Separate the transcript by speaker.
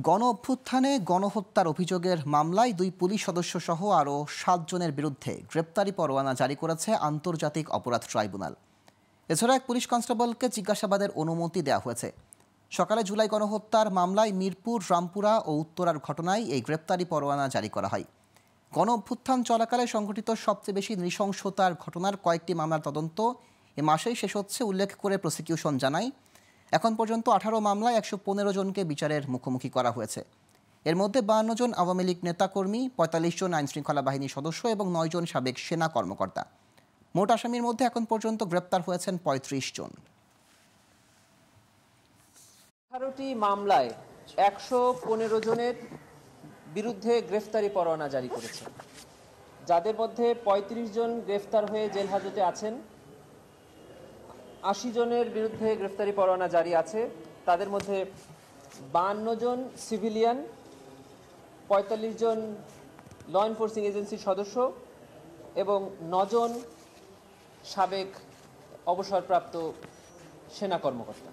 Speaker 1: গণ-অভ্যুত্থানে গণহত্যার অভিযোগের মামলায় 2 পুলিশ সদস্য সহ আরও 7 জনের বিরুদ্ধে গ্রেপ্তারি পরোয়ানা জারি করেছে আন্তর্জাতিক অপরাধ ট্রাইব্যুনাল। এছাড়া এক পুলিশ কনস্টেবলকে জিজ্ঞাসাবাদের অনুমতি দেওয়া হয়েছে। সকালে জুলাই গণহত্যার মামলায় মিরপুর, রামপুরা ও উত্তরার ঘটনায় এই গ্রেপ্তারি পরোয়ানা জারি করা হয়। গণ-অভ্যুত্থান চলাকালে সংঘটিত সবচেয়ে বেশি নৃশংসতার ঘটনার কয়েকটি মামলার তদন্ত এ মাসেই শেষ হচ্ছে উল্লেখ করে প্রসিকিউশন জানায়, এখন পর্যন্ত 18 মামলায় 115 জনকে বিচারের মুখোমুখি করা হয়েছে। এর মধ্যে 52 জন আওয়ামী লীগ নেতাকর্মী, 45 জন আইনশৃঙ্খলা বাহিনীর সদস্য এবং 9 জন সাবেক সেনা কর্মকর্তা। মোট আসামির মধ্যে এখন পর্যন্ত গ্রেপ্তার হয়েছেন 35 জন।
Speaker 2: 18টি মামলায় 115 জনের বিরুদ্ধে গ্রেফতারি পরোয়ানা জারি করেছে, যাদের মধ্যে 35 জন গ্রেফতার হয়ে জেল হাজতে আছেন। 80 জনের বিরুদ্ধে গ্রেফতারি পরোয়ানা জারি আছে। তাদের মধ্যে 52 জন সিভিলিয়ান, 45 জন ল এনফোর্সিং এজেন্সির সদস্য এবং 9 জন সাবেক অবসরপ্রাপ্ত সেনা কর্মকর্তা।